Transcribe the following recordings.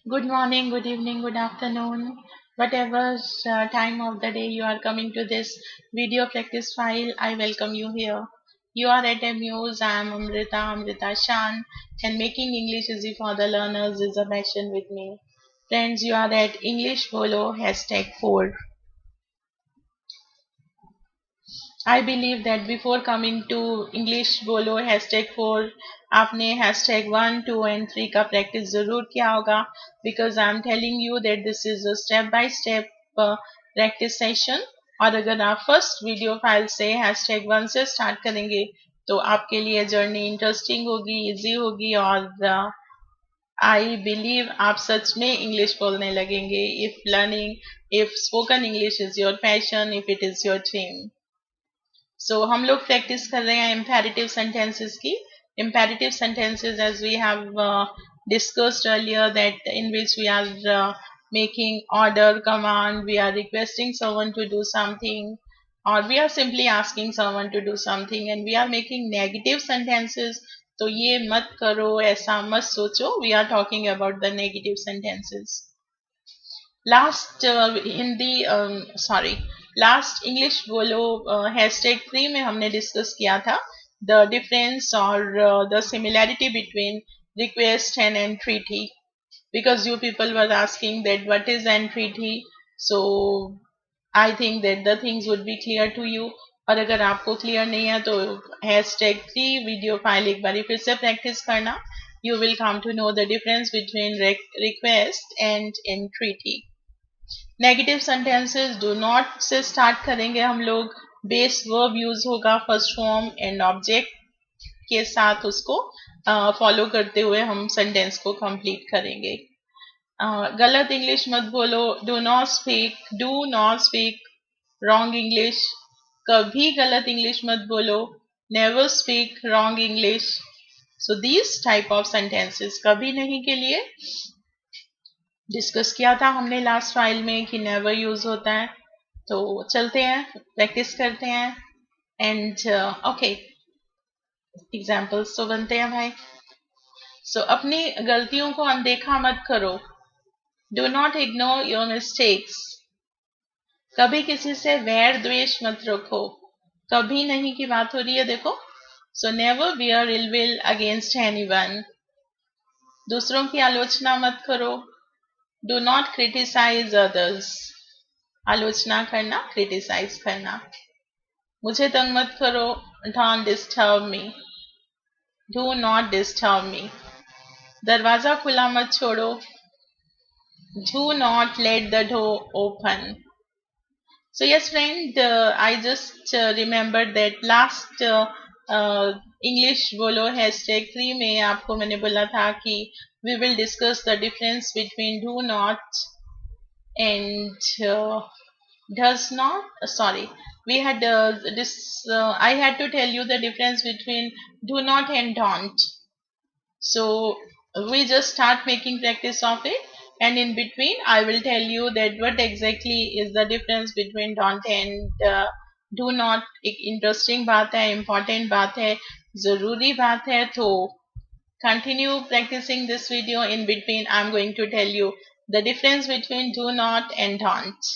Good morning, good evening, good afternoon, whatever time of the day you are coming to this video practice file, I welcome you here. You are at Amuse, I am Amrita Shan, and making English easy for the learners is a passion with me. Friends, you are at English Bolo #4. I believe that before coming to English बोलो #4 आपने #1, 2 and 3 का practice जरूर किया होगा because I am telling you that this is a step by step practice session और अगर आप first video file से #1 से स्टार्ट करेंगे तो आपके लिए जर्नी इंटरेस्टिंग होगी इजी होगी और आई बिलीव आप सच में इंग्लिश बोलने लगेंगे if spoken English is your passion if it is your dream हम लोग प्रैक्टिस कर रहे हैं imperative sentences की imperative sentences as we have discussed earlier that in which we are making order command, we are requesting someone to do something, or we are simply asking someone to do something and we are making negative sentences. तो ये मत करो ऐसा मत सोचो, we are talking about the negative sentences. Last Hindi sorry last English बोलो #3 में हमने डिस्कस किया था द डिफरेंस और the similarity between request and entreaty because you people were asking that what is entreaty. So I think that the things would be clear to you. और अगर आपको clear नहीं है तो #3 वीडियो फाइल एक बार फिर से प्रैक्टिस करना. You will come to know the difference between request and entreaty. Negative sentences do not से स्टार्ट करेंगे हम लोग. बेस वर्ब यूज होगा फर्स्ट फॉर्म एंड ऑब्जेक्ट के साथ उसको फॉलो करते हुए हम सेंटेंस को कंप्लीट करेंगे. गलत इंग्लिश मत बोलो. Do not speak wrong English. कभी गलत इंग्लिश मत बोलो. Never speak wrong English. So these type of sentences कभी नहीं के लिए डिस्कस किया था हमने लास्ट फाइल में कि नेवर यूज होता है. तो चलते हैं प्रैक्टिस करते हैं एंड ओके एग्जाम्पल्स तो बनते हैं भाई. अपनी गलतियों को अनदेखा मत करो. Do not ignore your mistakes. कभी किसी से वैर द्वेष मत रखो. कभी नहीं की बात हो रही है देखो. Never bear ill will against anyone. दूसरों की आलोचना मत करो. Do not criticise others. आलोचना करना क्रिटिसाइज करना. मुझे तंग मत करो. Don't disturb me. Do not disturb me. दरवाजा खुला मत छोड़ो. Do not let the door open. So yes friend, I just remembered that last English बोलो #3 में आपको मैंने बोला था कि we will discuss the difference between do not and does not. Sorry, we had I had to tell you the difference between do not and don't. So we just start making practice of it, and in between I will tell you that what exactly is the difference between don't and do not. एक interesting बात है, important बात है, जरूरी बात है. तो continue practicing this video. In between I'm going to tell you the difference between do not and don't.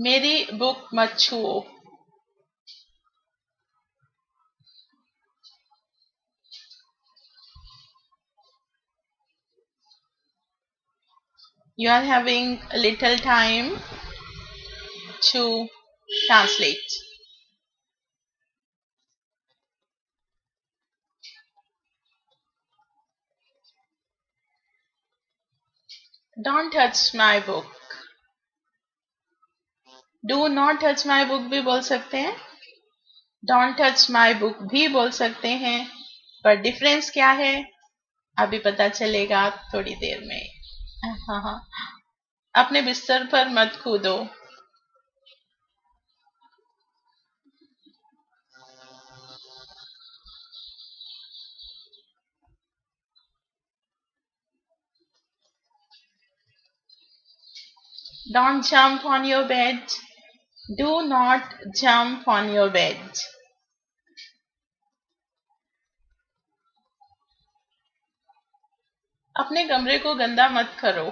मेरी बुक मत छुओ. You are having a little time to translate. Don't touch my book. Do not touch my book भी बोल सकते हैं. Don't touch my book भी बोल सकते हैं. पर डिफरेंस क्या है अभी पता चलेगा थोड़ी देर में. हाँ. अपने बिस्तर पर मत कूदो. Don't jump on your bed. Do not jump on your bed. अपने कमरे को गंदा मत करो.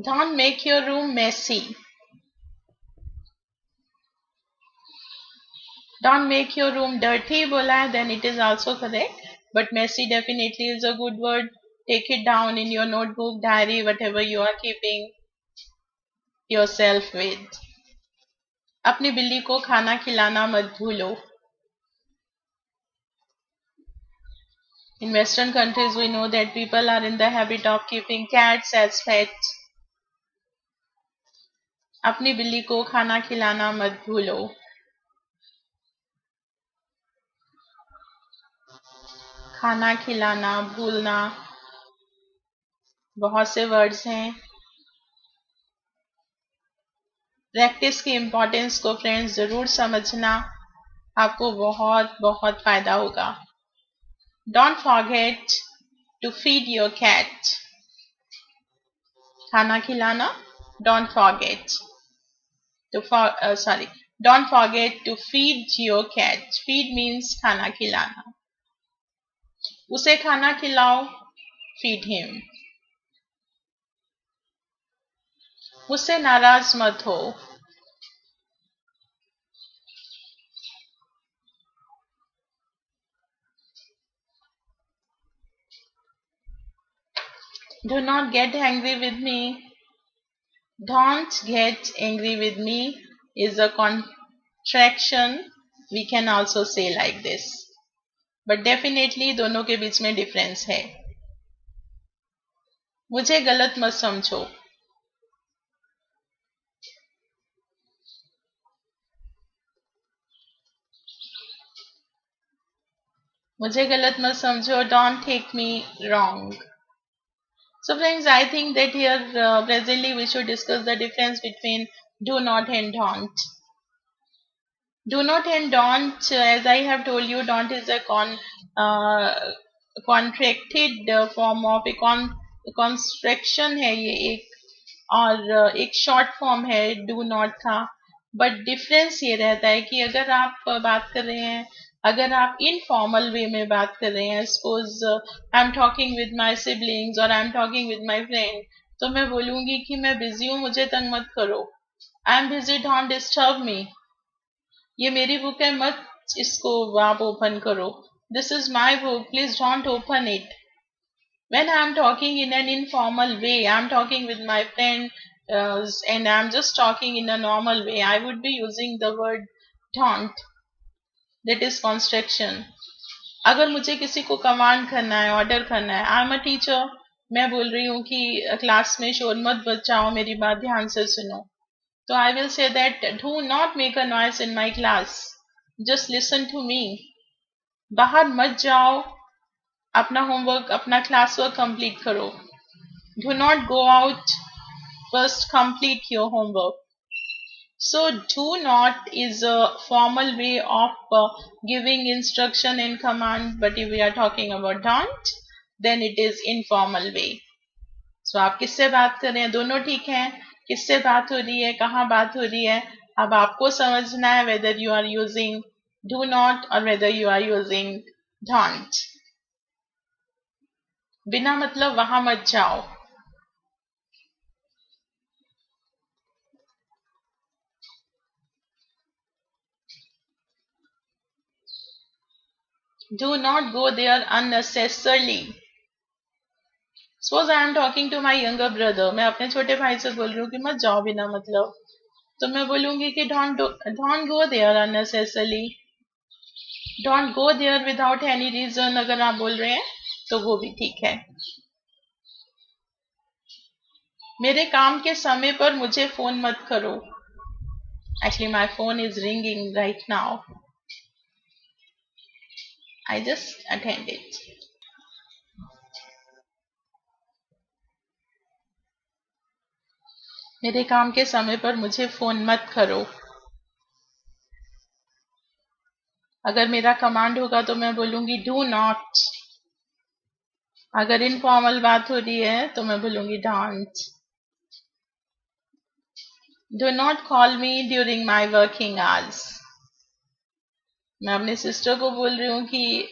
Don't make your room messy. Don't make your room dirty बोला है, then it is also correct. But messy definitely is a good word. Take it down in your notebook, diary, whatever you are keeping yourself with. अपनी बिल्ली को खाना खिलाना मत भूलो. In Western countries, we know that people are in the habit of keeping cats as pets. अपनी बिल्ली को खाना खिलाना मत भूलो. खाना खिलाना, भूलना, बहुत से वर्ड्स हैं. प्रैक्टिस की इम्पोर्टेंस को फ्रेंड्स जरूर समझना, आपको बहुत बहुत फायदा होगा. Don't forget to feed your cat. खाना खिलाना, don't forget to don't forget to feed your cat. Feed means खाना खिलाना. उसे खाना खिलाओ, फीड हिम. मुझसे नाराज मत हो. Do not get angry with me. Don't get angry with me is a contraction. We can also say like this. But definitely दोनों के बीच में डिफरेंस है. मुझे गलत मत समझो. मुझे गलत मत समझो. Don't take me wrong. So friends, I think that here presently we should discuss the difference between do not and don't. Do not and don't, as I have told you, don't is a contracted form of a construction है ये एक, और एक short form है do not का. But difference ये रहता है कि अगर आप बात कर रहे हैं, अगर आप इनफॉर्मल वे में बात कर रहे हैं, suppose I am talking with my siblings और I am talking with my friend, तो मैं बोलूंगी कि मैं बिजी हूँ, मुझे तंग मत करो. I am busy, don't disturb मी. ये मेरी बुक है, मत इसको आप ओपन करो. This is my book, please don't open it. When I'm talking in an informal way, I'm talking with my friend and I'm just talking in a normal way, I would be using the word don't. That is construction. अगर मुझे किसी को command करना है, order करना है, I am a teacher, मैं बोल रही हूँ कि क्लास में शोर मत बचाओ, मेरी बात ध्यान से सुनो, तो I will say that do not make a noise in my class, just listen to me. बाहर मत जाओ, अपना होमवर्क, अपना क्लास वर्क कंप्लीट करो. Do not go out, first complete your homework. So do not is a formal way of giving instruction and command, but if we are talking about don't, then it is informal way. So आप किससे बात कर रहे हैं, दोनों ठीक हैं. किससे बात हो रही है, कहाँ बात हो रही है, अब आपको समझना है whether you are using do not or whether you are using don't. बिना मतलब वहां मत जाओ. Do not go there unnecessarily. Suppose I am talking to my younger brother, मैं अपने छोटे भाई से बोल रही हूँ कि मत जाओ बिना मतलब, तो मैं बोलूंगी कि don't go there unnecessarily. Don't go there without any reason अगर आप बोल रहे हैं तो वो भी ठीक है. मेरे काम के समय पर मुझे फोन मत करो. Actually my phone is ringing right now. I just attend it. मेरे काम के समय पर मुझे फोन मत करो. अगर मेरा कमांड होगा तो मैं बोलूंगी डू नॉट. अगर इनफॉर्मल बात हो रही है तो मैं बोलूंगी don't. Do not call me during my working hours. मैं अपने सिस्टर को बोल रही हूँ कि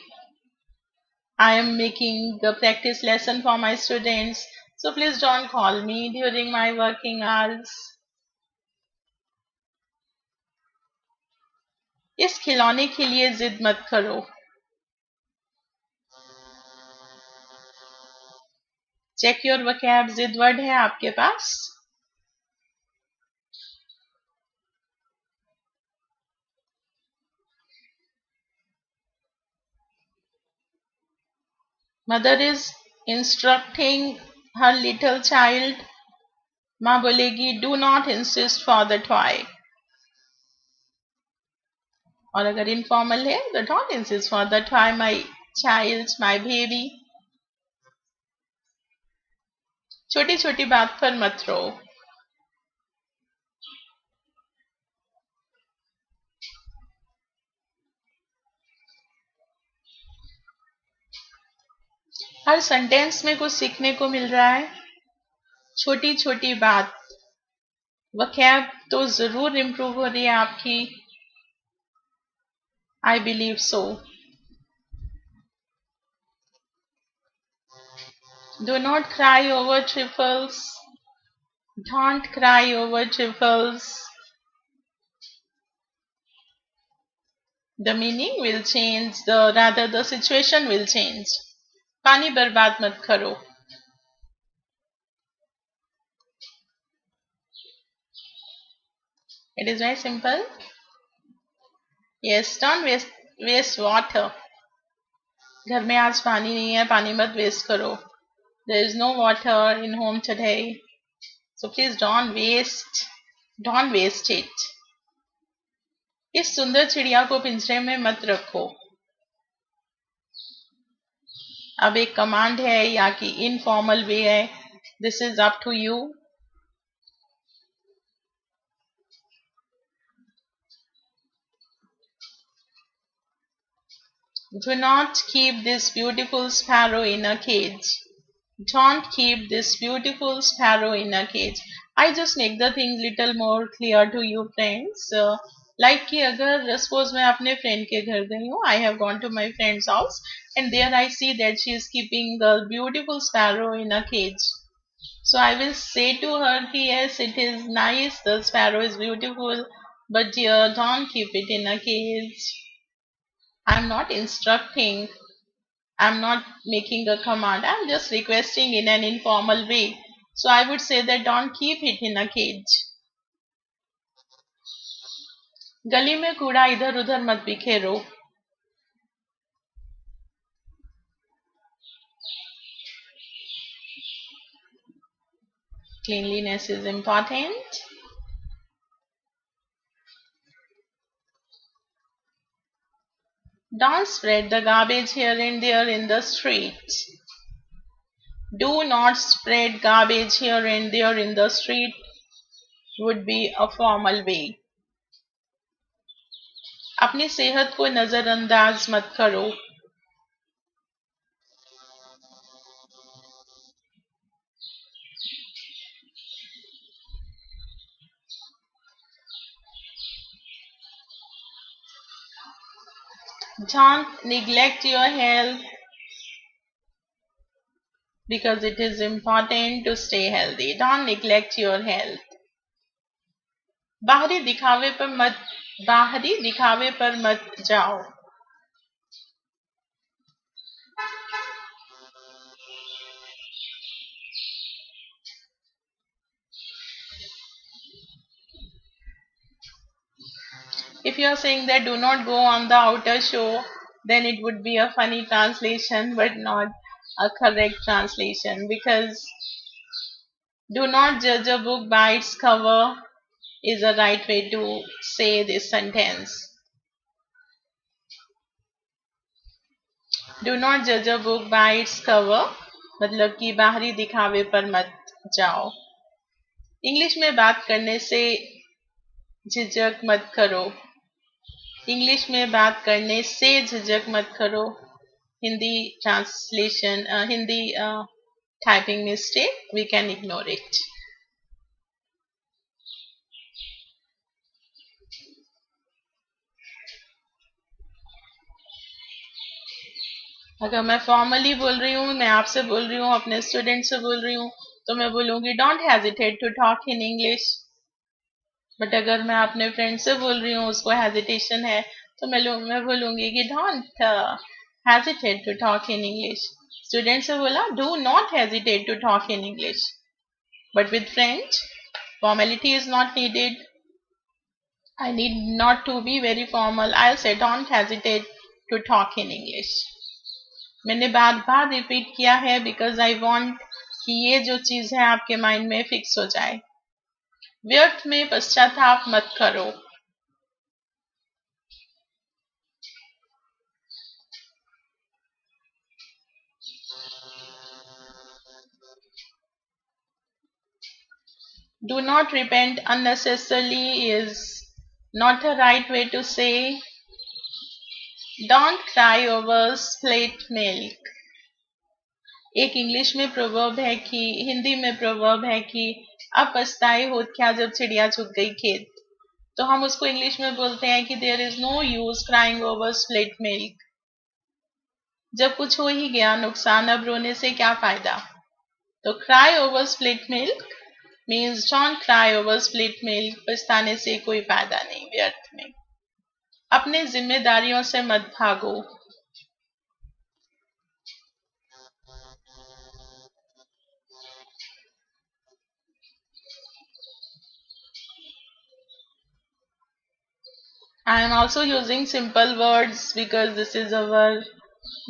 I am making the practice lesson for my students, so please don't call me during my working hours. इस खिलौने के लिए जिद मत करो. Check your vocab. जिद वर्ड है आपके पास. Mother is instructing her little child. माँ बोलेगी do not insist for the toy. और अगर इनफॉर्मल है तो don't insist for the toy, my child, my baby. छोटी छोटी बात पर मत रो. हर सेंटेंस में कुछ सीखने को मिल रहा है. छोटी छोटी बात. वकैब तो जरूर इम्प्रूव हो रही है आपकी. I believe so. Do not cry over trifles. Don't cry over trifles. The meaning will change, the situation will change. पानी बर्बाद मत करो. It is very simple. Yes, don't waste water. घर में आज पानी नहीं है, पानी मत वेस्ट करो. There is no water in home today, so please don't waste it. इस सुंदर चिड़िया को पिंजरे में मत रखो. अब एक कमांड है या कि इनफॉर्मल वे है. This is up to you. Do not keep this beautiful sparrow in a cage. Don't keep this beautiful sparrow in a cage. I just make the things little more clear to you friends. Like कि अगर suppose मैं अपने friend के घर गई हूँ, I have gone to my friend's house and there I see that she is keeping a beautiful sparrow in a cage. So I will say to her, yes, it is nice, the sparrow is beautiful, but dear, don't keep it in a cage. I'm not instructing, I'm not making a command, I'm just requesting in an informal way. So I would say that don't keep it in a cage. गली में कूड़ा इधर उधर मत बिखेरो. Cleanliness is important. Don't spread the garbage here and there in the street. Do not spread garbage here and there in the street would be a formal way. अपनी सेहत को नजरअंदाज मत करो. Don't neglect your health because it is important to stay healthy. Don't neglect your health. बाहरी दिखावे पर मत जाओ. If you are saying that do not go on the outer show, then it would be a funny translation but not a correct translation, because do not judge a book by its cover is a right way to say this sentence. Do not judge a book by its cover मतलब कि बाहरी दिखावे पर मत जाओ. English में बात करने से झिझक मत करो. इंग्लिश में बात करने से झिझक मत करो. Hindi translation, Hindi typing mistake, we can ignore it. अगर मैं फॉर्मली बोल रही हूँ, मैं आपसे बोल रही हूँ, अपने स्टूडेंट से बोल रही हूँ, तो मैं बोलूंगी don't hesitate to talk in English. But अगर मैं अपने फ्रेंड से बोल रही हूँ, उसको हेजिटेशन है, तो मैं बोलूंगी कि don't hesitate to talk in English. Student से बोला do not hesitate to talk in English, but with friends formality is not needed. I need not to be very formal. I'll say don't hesitate to talk in English. मैंने बार बार repeat किया है because I want कि ये जो चीज है आपके mind में फिक्स हो जाए। व्यर्थ में पश्चाताप मत करो। Do not repent unnecessarily is not a right way to say. Don't cry over spilt milk. एक इंग्लिश में प्रोवर्ब है कि हिंदी में प्रोवर्ब है कि अब पछताए होत क्या जब चिड़िया चुग गई खेत। तो हम उसको इंग्लिश में बोलते हैं कि there is no use crying over split milk. जब कुछ हो ही गया नुकसान, अब रोने से क्या फायदा। तो cry over split milk means don't cry over split milk. पछताने से कोई फायदा नहीं व्यर्थ में। अपने जिम्मेदारियों से मत भागो। I am also using simple words because this is our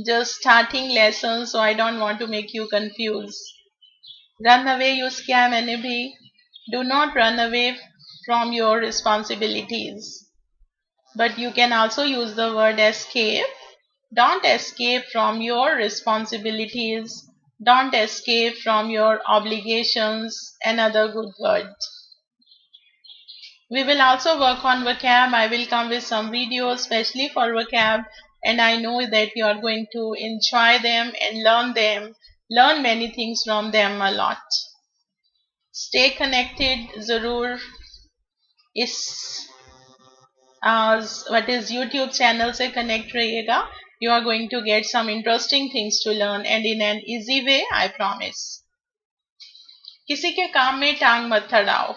just starting lesson, so I don't want to make you confused. Run away use किया है मैंने भी। Do not run away from your responsibilities. But you can also use the word escape. Don't escape from your responsibilities. Don't escape from your obligations. Another good word. We will also work on vocab. I will come with some videos especially for vocab, and I know that you are going to enjoy them and learn many things from them a lot. Stay connected जरूर इस what is YouTube channel से connect रहिएगा. You are going to get some interesting things to learn and in an easy way, I promise. किसी के काम में टांग मत अड़ाओ।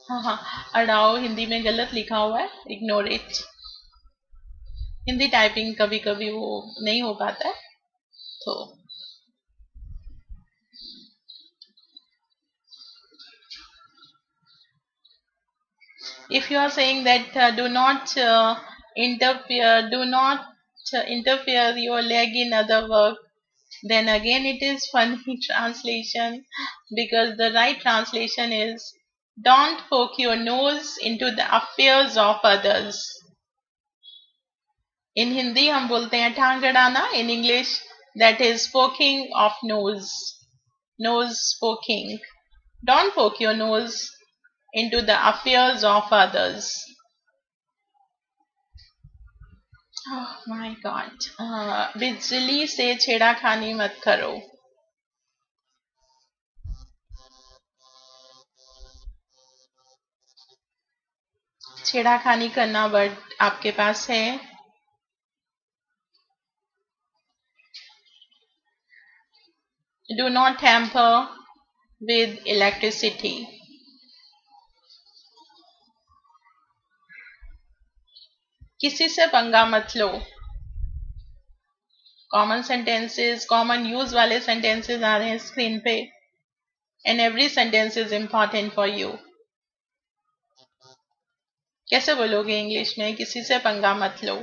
हाँ हाँ, अड़ाओ हिंदी में गलत लिखा हुआ है, इग्नोर इट। हिंदी टाइपिंग कभी कभी वो नहीं हो पाता है, तो if you are saying that do not interfere your leg in other work, then again it is funny translation, because the right translation is don't poke your nose into the affairs of others. In Hindi हम बोलते हैं टांग अड़ाना, in English that is poking of nose poking. Don't poke your nose into the affairs of others. Oh my God. बिजली से छेड़ाखानी मत करो। छेड़ाखानी करना word आपके पास है। Do not tamper with electricity. किसी से पंगा मत लो। कॉमन सेंटेंसेस, कॉमन यूज वाले सेंटेंसेस आ रहे हैं स्क्रीन पे, and every sentence is important for you. कैसे बोलोगे इंग्लिश में किसी से पंगा मत लो?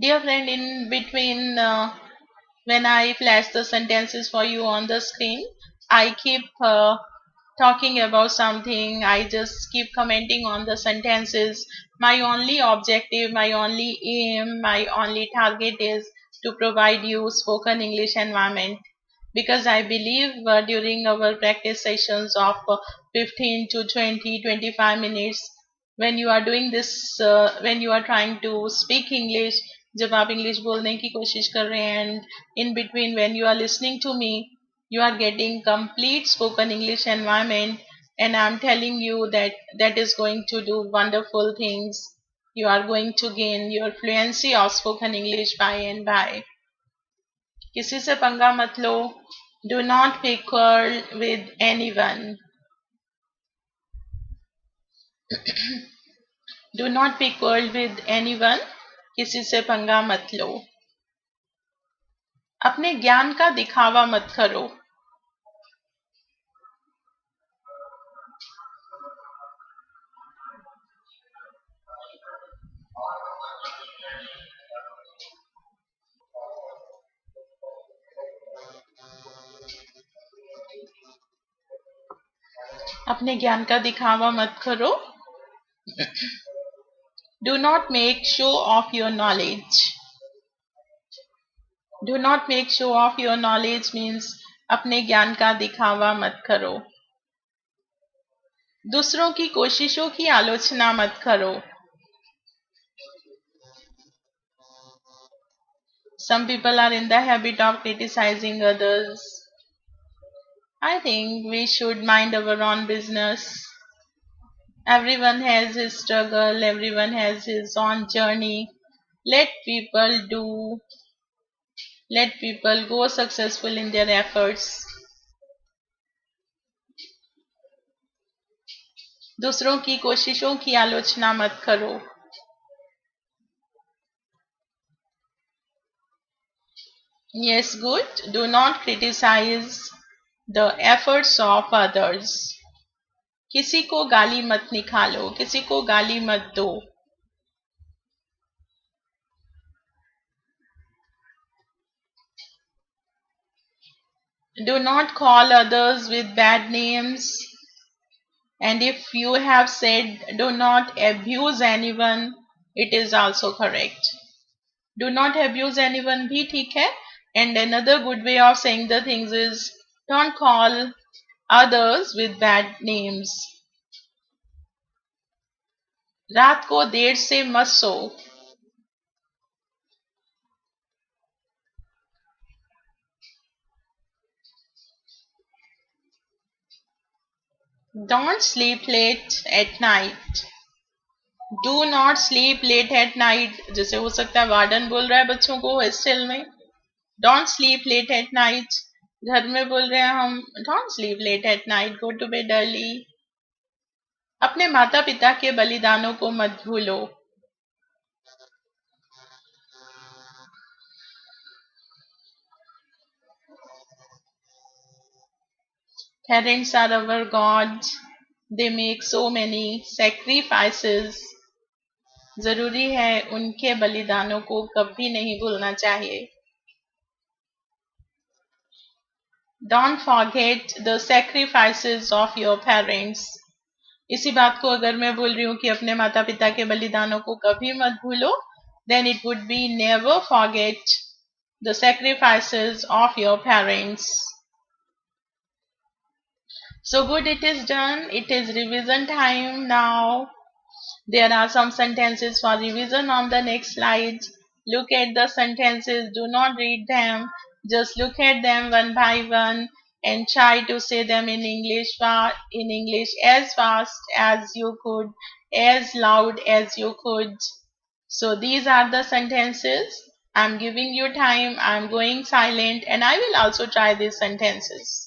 Dear friend, in between when I flash the sentences for you on the screen, I keep talking about something. I just keep commenting on the sentences. My only objective, my only aim, my only target is to provide you spoken English environment, because I believe during our practice sessions of 15 to 20, 25 minutes, when you are doing this, when you are trying to speak English, जब आप English बोलने की कोशिश कर रहे हैं and in between when you are listening to me you are getting complete spoken English environment, and I'm telling you that that is going to do wonderful things. You are going to gain your fluency of spoken English by and by. किसी से पंगा मत लो. Do not pick quarrel with anyone. Do not pick quarrel with anyone. किसी से पंगा मत लो. अपने ज्ञान का दिखावा मत करो. अपने ज्ञान का दिखावा मत करो. Do not make show of your knowledge. Do not make show of your knowledge means अपने ज्ञान का दिखावा मत करो. दूसरों की कोशिशों की आलोचना मत करो. Some people are in the habit of criticizing others. I think we should mind our own business. Everyone has his struggle, everyone has his own journey. Let people do, let people go successful in their efforts. दूसरों की कोशिशों की आलोचना मत करो. Yes, good. Do not criticize the efforts of others. किसी को गाली मत निकालो, किसी को गाली मत दो. Do not call others with bad names. And if you have said do not abuse anyone, it is also correct. Do not abuse anyone भी ठीक है. And another good way of saying the things is don't call others with bad names. रात को देर से मत सो. Don't sleep late at night. Do not sleep late at night. जैसे हो सकता है वार्डन बोल रहा है बच्चों को हॉस्टल में. Don't sleep late at night. घर में बोल रहे हैं हम don't sleep late at night. Go to bed early. अपने माता पिता के बलिदानों को मत भूलो. Parents are our God. They make so many sacrifices. जरूरी है उनके बलिदानों को कभी नहीं भूलना चाहिए. Don't forget the sacrifices of your parents. इसी बात को अगर मैं बोल रही हूँ कि अपने माता पिता के बलिदानों को कभी मत भूलो, then it would be never forget the sacrifices of your parents. So good, it is done. It is revision time now. There are some sentences for revision on the next slide. Look at the sentences. Do not read them. Just look at them one by one and try to say them in English as fast as you could, as loud as you could. So these are the sentences. I'm giving you time. I'm going silent and I will also try these sentences.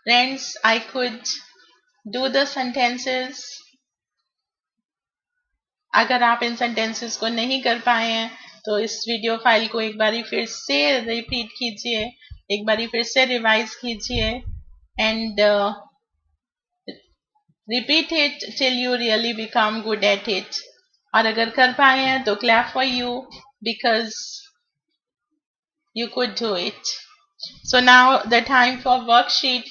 Friends, I could do the sentences. अगर आप इन sentences को नहीं कर पाए हैं तो इस video file को एक बारी फिर से रिपीट कीजिए, एक बारी फिर से रिवाइज कीजिए and repeat it till you really become good at it. और अगर कर पाए हैं तो clap for you because you could do it. So now the time for worksheet.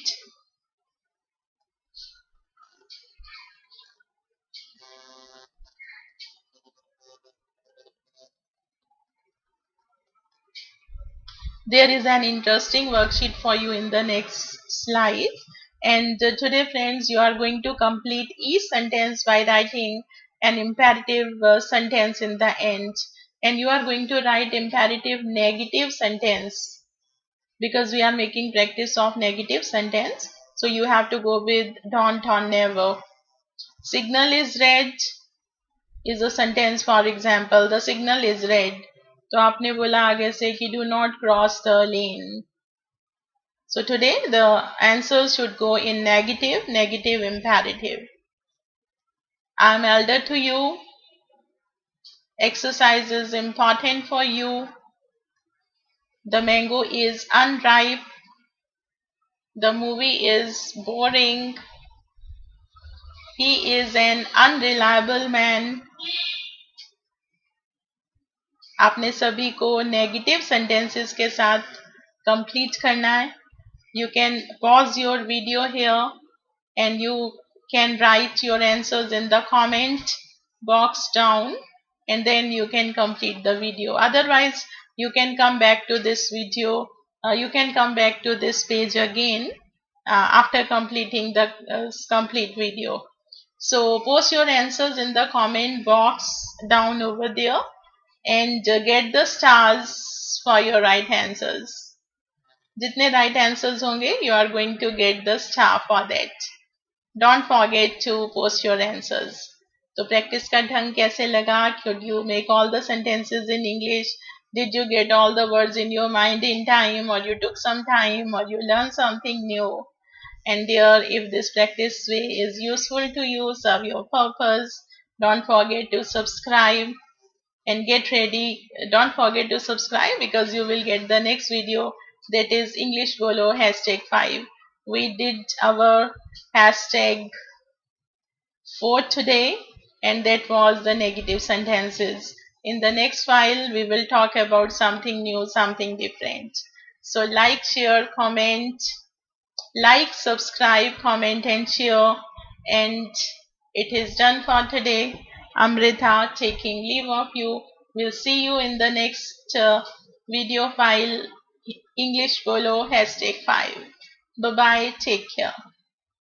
There is an interesting worksheet for you in the next slide. And today, friends, you are going to complete each sentence by writing an imperative sentence in the end. And you are going to write imperative negative sentence because we are making practice of negative sentence. So you have to go with don't or never. Signal is red is a sentence. For example, the signal is red. तो आपने बोला आगे से कि do not cross the lane. So today the answers should go in negative, negative imperative. I'm elder to you. Exercise is important for you. The mango is unripe. The movie is boring. He is an unreliable man. आपने सभी को negative sentences के साथ complete करना है. You can pause your video here and you can write your answers in the comment box down, and then you can complete the video. Otherwise, you can come back to this video. You can come back to this page again after completing the complete video. So post your answers in the comment box down over there and get the stars for your right answers. जितने right answers होंगे, you are going to get the star for that. Don't forget to post your answers. तो practice का ढंग कैसे लगा? Could you make all the sentences in English? Did you get all the words in your mind in time, or you took some time, or you learned something new? And dear, if this practice way is useful to you, serve your purpose, don't forget to subscribe and get ready. Don't forget to subscribe because you will get the next video, that is English Bolo #5. We did our hashtag 4 today, and that was the negative sentences. In the next file, we will talk about something new, something different. So like, share, comment, like, subscribe, comment and share. And it is done for today. Amrita taking leave of you. We'll see you in the next video file, English Bolo #5. Bye bye. Take care.